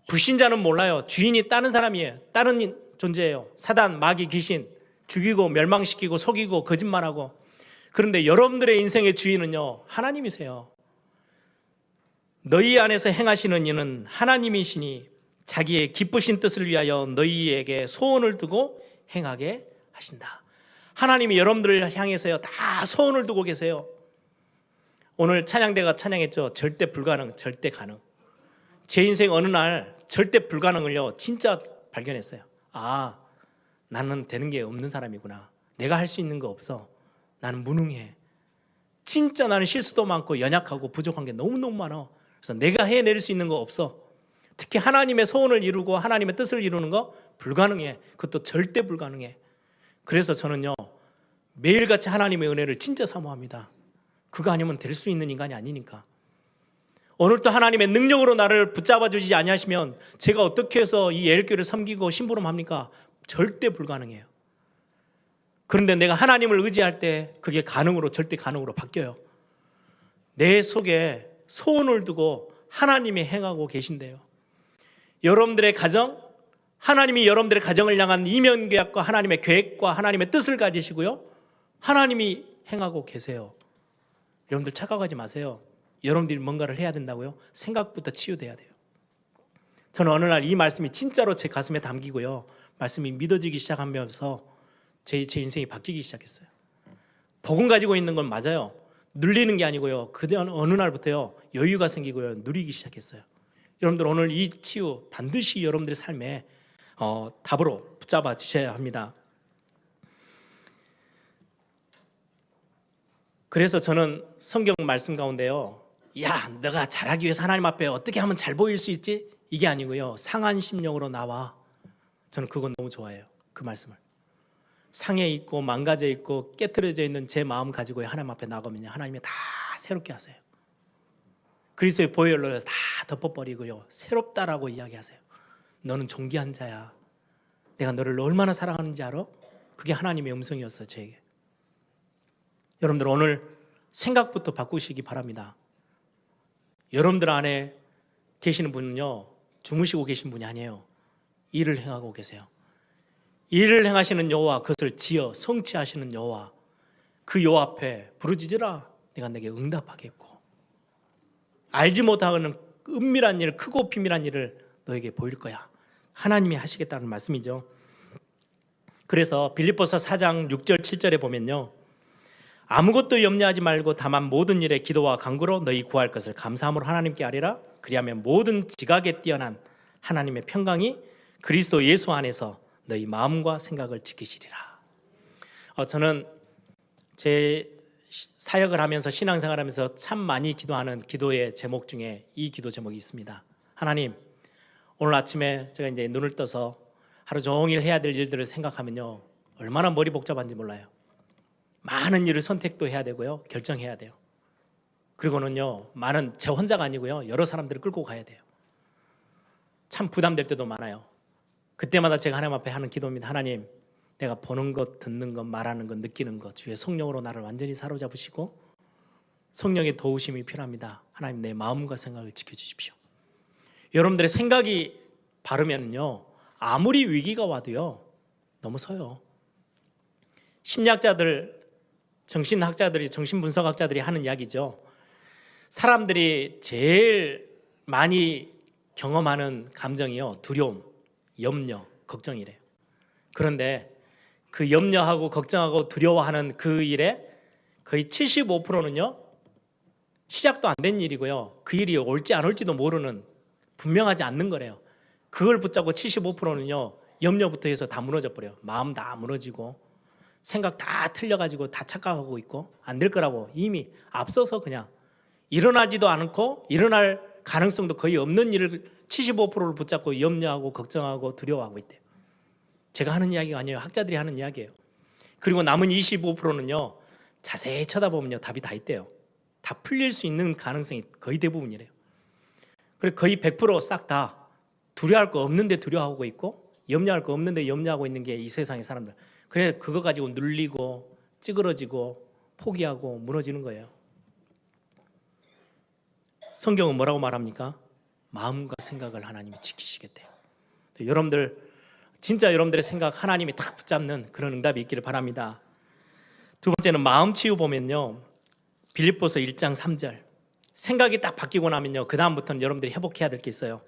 불신자는 몰라요. 주인이 다른 사람이에요. 다른 존재예요. 사단, 마귀, 귀신, 죽이고 멸망시키고 속이고 거짓말하고. 그런데 여러분들의 인생의 주인은요 하나님이세요. 너희 안에서 행하시는 이는 하나님이시니 자기의 기쁘신 뜻을 위하여 너희에게 소원을 두고 행하게 하신다. 하나님이 여러분들을 향해서요 다 소원을 두고 계세요. 오늘 찬양대가 찬양했죠. 절대 불가능, 절대 가능. 제 인생 어느 날 절대 불가능을요 진짜 발견했어요. 아, 나는 되는 게 없는 사람이구나. 내가 할 수 있는 거 없어. 나는 무능해. 진짜 나는 실수도 많고 연약하고 부족한 게 너무너무 많아. 그래서 내가 해낼 수 있는 거 없어. 특히 하나님의 소원을 이루고 하나님의 뜻을 이루는 거 불가능해. 그것도 절대 불가능해. 그래서 저는요 매일같이 하나님의 은혜를 진짜 사모합니다. 그거 아니면 될 수 있는 인간이 아니니까. 오늘도 하나님의 능력으로 나를 붙잡아 주시지 아니하시면 제가 어떻게 해서 이 예일교회를 섬기고 심부름합니까? 절대 불가능해요. 그런데 내가 하나님을 의지할 때 그게 가능으로, 절대 가능으로 바뀌어요. 내 속에 소원을 두고 하나님이 행하고 계신대요. 여러분들의 가정, 하나님이 여러분들의 가정을 향한 이면계약과 하나님의 계획과 하나님의 뜻을 가지시고요, 하나님이 행하고 계세요. 여러분들 착각하지 마세요. 여러분들이 뭔가를 해야 된다고요? 생각부터 치유돼야 돼요. 저는 어느 날 이 말씀이 진짜로 제 가슴에 담기고요, 말씀이 믿어지기 시작하면서 제 인생이 바뀌기 시작했어요. 복음 가지고 있는 건 맞아요. 눌리는 게 아니고요, 그때 어느 날부터요 여유가 생기고요 누리기 시작했어요. 여러분들 오늘 이 치유 반드시 여러분들의 삶에 답으로 붙잡아 주셔야 합니다. 그래서 저는 성경 말씀 가운데요, 야, 너가 잘하기 위해서 하나님 앞에 어떻게 하면 잘 보일 수 있지? 이게 아니고요, 상한 심령으로 나와. 저는 그건 너무 좋아해요. 그 말씀을. 상해 있고 망가져 있고 깨트려져 있는 제 마음 가지고 하나님 앞에 나가면요, 하나님이 다 새롭게 하세요. 그리스도의 보혈로 다 덮어버리고요, 새롭다라고 이야기하세요. 너는 존귀한 자야. 내가 너를 얼마나 사랑하는지 알아? 그게 하나님의 음성이었어요, 저에게. 여러분들 오늘 생각부터 바꾸시기 바랍니다. 여러분들 안에 계시는 분은요, 주무시고 계신 분이 아니에요. 일을 행하고 계세요. 일을 행하시는 여호와, 그것을 지어 성취하시는 여호와, 그 여호와 앞에 부르짖으라. 내가 내게 응답하겠고, 알지 못하는 은밀한 일, 크고 비밀한 일을 너에게 보일 거야. 하나님이 하시겠다는 말씀이죠. 그래서 빌립보서 4장 6절 7절에 보면요, 아무것도 염려하지 말고 다만 모든 일에 기도와 간구로 너희 구할 것을 감사함으로 하나님께 아뢰라. 그리하면 모든 지각에 뛰어난 하나님의 평강이 그리스도 예수 안에서 너희 마음과 생각을 지키시리라. 저는 제 사역을 하면서 신앙생활하면서 참 많이 기도하는 기도의 제목 중에 이 기도 제목이 있습니다. 하나님, 오늘 아침에 제가 이제 눈을 떠서 하루 종일 해야 될 일들을 생각하면요, 얼마나 머리 복잡한지 몰라요. 많은 일을 선택도 해야 되고요, 결정해야 돼요. 그리고는요, 많은, 제 혼자가 아니고요, 여러 사람들을 끌고 가야 돼요. 참 부담될 때도 많아요. 그때마다 제가 하나님 앞에 하는 기도입니다. 하나님, 내가 보는 것, 듣는 것, 말하는 것, 느끼는 것, 주의 성령으로 나를 완전히 사로잡으시고 성령의 도우심이 필요합니다. 하나님, 내 마음과 생각을 지켜주십시오. 여러분들의 생각이 바르면요, 아무리 위기가 와도요, 너무 서요. 심리학자들, 정신학자들이, 정신분석학자들이 하는 이야기죠. 사람들이 제일 많이 경험하는 감정이요, 두려움, 염려, 걱정이래요. 그런데 그 염려하고 걱정하고 두려워하는 그 일에 거의 75%는요, 시작도 안 된 일이고요, 그 일이 올지 안 올지도 모르는, 분명하지 않는 거래요. 그걸 붙잡고 75%는요, 염려부터 해서 다 무너져 버려요. 마음 다 무너지고 생각 다 틀려가지고 다 착각하고 있고 안 될 거라고 이미 앞서서 그냥 일어나지도 않고 일어날 가능성도 거의 없는 일을 75%를 붙잡고 염려하고 걱정하고 두려워하고 있대요. 제가 하는 이야기가 아니에요. 학자들이 하는 이야기예요. 그리고 남은 25%는요, 자세히 쳐다보면요, 답이 다 있대요. 다 풀릴 수 있는 가능성이 거의 대부분이래요. 그리고 거의 100% 싹 다 두려워할 거 없는데 두려워하고 있고 염려할 거 없는데 염려하고 있는 게 이 세상의 사람들. 그래, 그거 가지고 눌리고 찌그러지고 포기하고 무너지는 거예요. 성경은 뭐라고 말합니까? 마음과 생각을 하나님이 지키시겠대요. 여러분들, 진짜 여러분들의 생각 하나님이 탁 붙잡는 그런 응답이 있기를 바랍니다. 두 번째는 마음 치유 보면요, 빌립보서 1장 3절, 생각이 딱 바뀌고 나면요, 그 다음부터는 여러분들이 회복해야 될 게 있어요.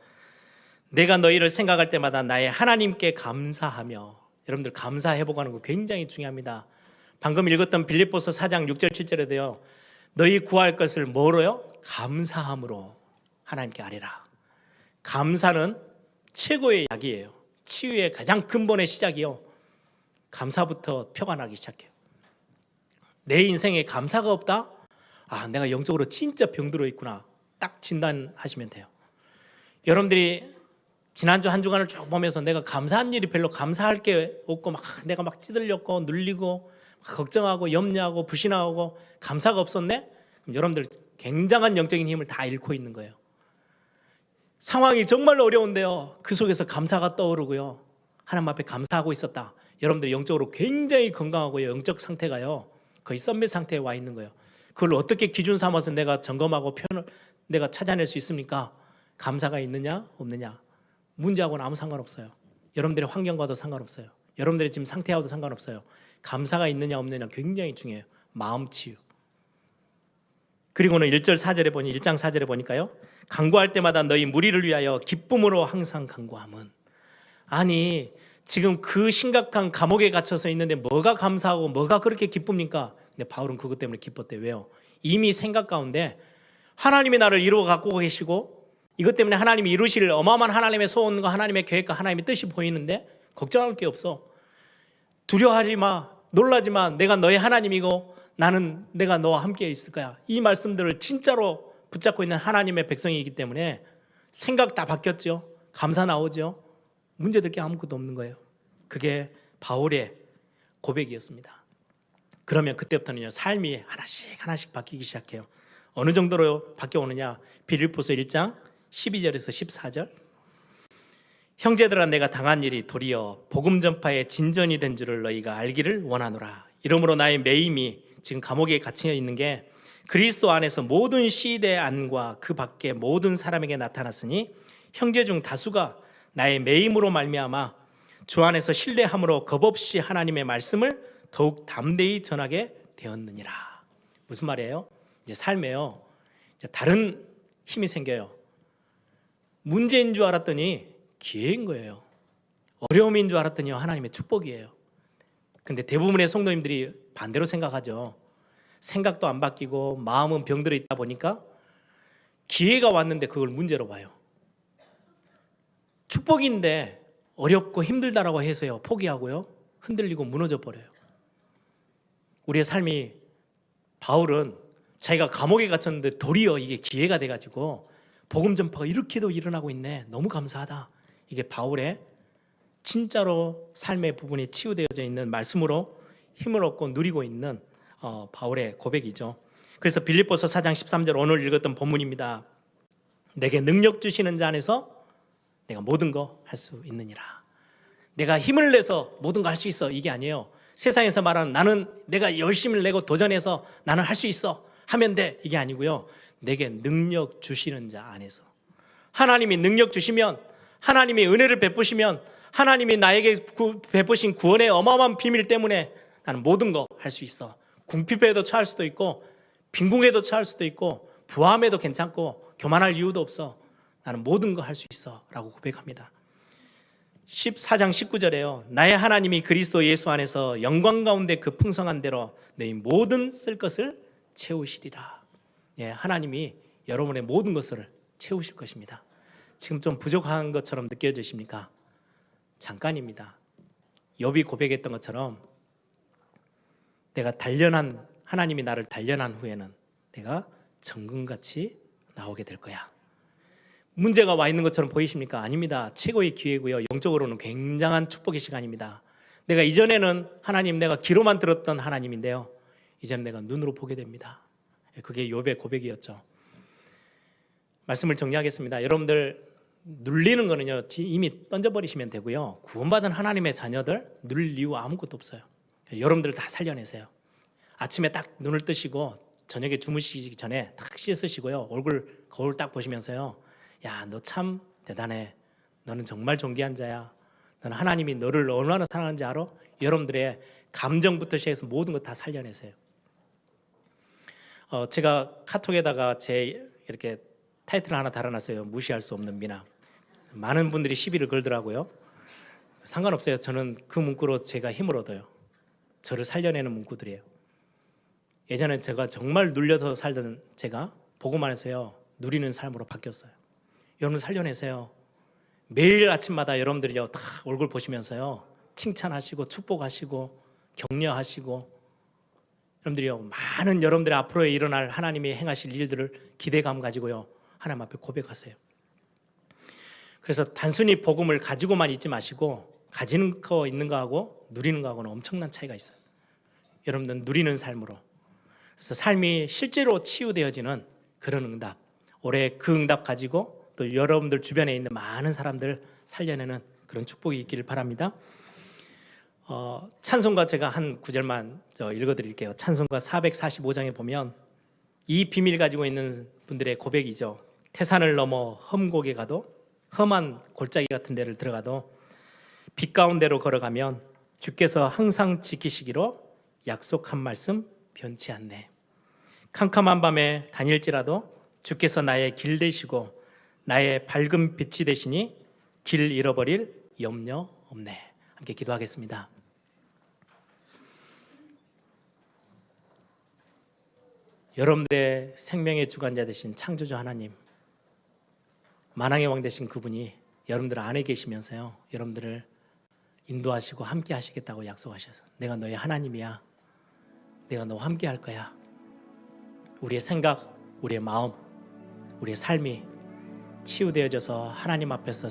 내가 너희를 생각할 때마다 나의 하나님께 감사하며. 여러분들 감사 회복하는 거 굉장히 중요합니다. 방금 읽었던 빌립보서 4장 6절 7절에도요, 너희 구할 것을 뭐로요? 감사함으로 하나님께 아뢰라. 감사는 최고의 약이에요. 치유의 가장 근본의 시작이요, 감사부터 표가 나기 시작해요. 내 인생에 감사가 없다? 아, 내가 영적으로 진짜 병들어 있구나. 딱 진단하시면 돼요. 여러분들이 지난주 한 주간을 쭉 보면서 내가 감사한 일이 별로 감사할 게 없고 내가 막 찌들렸고 눌리고 걱정하고 염려하고 불신하고 감사가 없었네? 그럼 여러분들 굉장한 영적인 힘을 다 잃고 있는 거예요. 상황이 정말 어려운데요, 그 속에서 감사가 떠오르고요, 하나님 앞에 감사하고 있었다. 여러분들 영적으로 굉장히 건강하고요, 영적 상태가요 거의 썸밋 상태에 와 있는 거예요. 그걸 어떻게 기준 삼아서 내가 점검하고 내가 찾아낼 수 있습니까? 감사가 있느냐 없느냐, 문제하고는 아무 상관없어요. 여러분들의 환경과도 상관없어요. 여러분들의 지금 상태하고도 상관없어요. 감사가 있느냐 없느냐 굉장히 중요해요. 마음 치유. 그리고는 1장 4절에 보니까요, 간구할 때마다 너희 무리를 위하여 기쁨으로 항상 간구함은. 아니, 지금 그 심각한 감옥에 갇혀서 있는데 뭐가 감사하고 뭐가 그렇게 기쁩니까? 근데 바울은 그것 때문에 기뻤대요. 왜요? 이미 생각 가운데 하나님이 나를 이루어 갖고 계시고 이것 때문에 하나님이 이루실 어마어마한 하나님의 소원과 하나님의 계획과 하나님의 뜻이 보이는데 걱정할 게 없어. 두려워하지 마, 놀라지 마. 내가 너의 하나님이고 내가 너와 함께 있을 거야. 이 말씀들을 진짜로 붙잡고 있는 하나님의 백성이기 때문에 생각 다 바뀌었죠. 감사 나오죠. 문제될 게 아무것도 없는 거예요. 그게 바울의 고백이었습니다. 그러면 그때부터는요, 삶이 하나씩 하나씩 바뀌기 시작해요. 어느 정도로 바뀌어오느냐? 빌립보서 1장 12절에서 14절. 형제들아, 내가 당한 일이 도리어 복음 전파의 진전이 된 줄을 너희가 알기를 원하노라. 이러므로 나의 매임이 지금 감옥에 갇혀 있는 게 그리스도 안에서 모든 시대 안과 그 밖에 모든 사람에게 나타났으니 형제 중 다수가 나의 매임으로 말미암아 주 안에서 신뢰함으로 겁없이 하나님의 말씀을 더욱 담대히 전하게 되었느니라. 무슨 말이에요? 이제 삶에요, 이제 다른 힘이 생겨요. 문제인 줄 알았더니 기회인 거예요. 어려움인 줄 알았더니 하나님의 축복이에요. 근데 대부분의 성도님들이 반대로 생각하죠. 생각도 안 바뀌고 마음은 병들어 있다 보니까 기회가 왔는데 그걸 문제로 봐요. 축복인데 어렵고 힘들다라고 해서요, 포기하고요, 흔들리고 무너져 버려요. 우리의 삶이, 바울은 자기가 감옥에 갇혔는데 도리어 이게 기회가 돼가지고 복음 전파가 이렇게도 일어나고 있네, 너무 감사하다. 이게 바울의 진짜로 삶의 부분이 치유되어져 있는 말씀으로 힘을 얻고 누리고 있는 바울의 고백이죠. 그래서 빌립보서 4장 13절, 오늘 읽었던 본문입니다. 내게 능력 주시는 자 안에서 내가 모든 거 할 수 있느니라. 내가 힘을 내서 모든 거 할 수 있어, 이게 아니에요. 세상에서 말하는 나는 내가 열심을 내고 도전해서 나는 할 수 있어 하면 돼, 이게 아니고요. 내게 능력 주시는 자 안에서. 하나님이 능력 주시면, 하나님이 은혜를 베푸시면, 하나님이 나에게 베푸신 구원의 어마어마한 비밀 때문에 나는 모든 거 할 수 있어. 궁핍에도 처할 수도 있고 빈궁에도 처할 수도 있고 부함에도 괜찮고 교만할 이유도 없어. 나는 모든 거 할 수 있어 라고 고백합니다. 14장 19절에요. 나의 하나님이 그리스도 예수 안에서 영광 가운데 그 풍성한 대로 너희 모든 쓸 것을 채우시리라. 예, 하나님이 여러분의 모든 것을 채우실 것입니다. 지금 좀 부족한 것처럼 느껴지십니까? 잠깐입니다. 욥이 고백했던 것처럼 내가 단련한, 하나님이 나를 단련한 후에는 내가 정금같이 나오게 될 거야. 문제가 와 있는 것처럼 보이십니까? 아닙니다. 최고의 기회고요, 영적으로는 굉장한 축복의 시간입니다. 내가 이전에는 하나님, 내가 귀로만 들었던 하나님인데요, 이제는 내가 눈으로 보게 됩니다. 그게 욥의 고백이었죠. 말씀을 정리하겠습니다. 여러분들 눌리는 거는요, 이미 던져버리시면 되고요, 구원받은 하나님의 자녀들 누릴 이유 아무것도 없어요. 여러분들 다 살려내세요. 아침에 딱 눈을 뜨시고 저녁에 주무시기 전에 딱 씻으시고요, 얼굴 거울 딱 보시면서요, 야, 너 참 대단해. 너는 정말 존귀한 자야. 너는 하나님이 너를 얼마나 사랑하는지 알아? 여러분들의 감정부터 시작해서 모든 것 다 살려내세요. 제가 카톡에다가 제 이렇게 타이틀 하나 달아놨어요. 무시할 수 없는 미남. 많은 분들이 시비를 걸더라고요. 상관없어요. 저는 그 문구로 제가 힘을 얻어요. 저를 살려내는 문구들이에요. 예전에 제가 정말 눌려서 살던 제가 복음 안에서요, 누리는 삶으로 바뀌었어요. 여러분 살려내세요. 매일 아침마다 여러분들이요, 다 얼굴 보시면서요, 칭찬하시고 축복하시고 격려하시고, 여러분들이요, 많은 여러분들의 앞으로에 일어날 하나님이 행하실 일들을 기대감 가지고요, 하나님 앞에 고백하세요. 그래서 단순히 복음을 가지고만 있지 마시고 가지는 거 있는 거하고 누리는 거하고는 엄청난 차이가 있어요. 여러분들 누리는 삶으로, 그래서 삶이 실제로 치유되어지는 그런 응답, 올해 그 응답 가지고 또 여러분들 주변에 있는 많은 사람들 살려내는 그런 축복이 있기를 바랍니다. 찬송가 제가 한 구절만 읽어드릴게요. 찬송가 445장에 보면 이 비밀 가지고 있는 분들의 고백이죠. 태산을 넘어 험곡에 가도, 험한 골짜기 같은 데를 들어가도 빛 가운데로 걸어가면 주께서 항상 지키시기로 약속한 말씀 변치 않네. 캄캄한 밤에 다닐지라도 주께서 나의 길 되시고 나의 밝은 빛이 되시니 길 잃어버릴 염려 없네. 함께 기도하겠습니다. 여러분들의 생명의 주관자 되신 창조주 하나님, 만왕의 왕 되신 그분이 여러분들 안에 계시면서요, 여러분들을 인도하시고 함께 하시겠다고 약속하셔서 내가 너의 하나님이야. 내가 너와 함께 할 거야. 우리의 생각, 우리의 마음, 우리의 삶이 치유되어져서 하나님 앞에서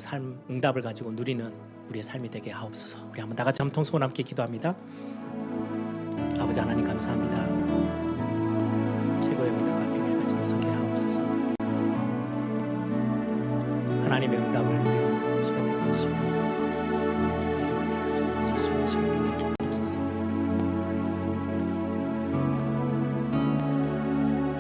응답을 가지고 누리는 우리의 삶이 되게 하옵소서. 우리 한번 다 같이 한번 통성으로 함께 기도합니다. 아버지 하나님 감사합니다.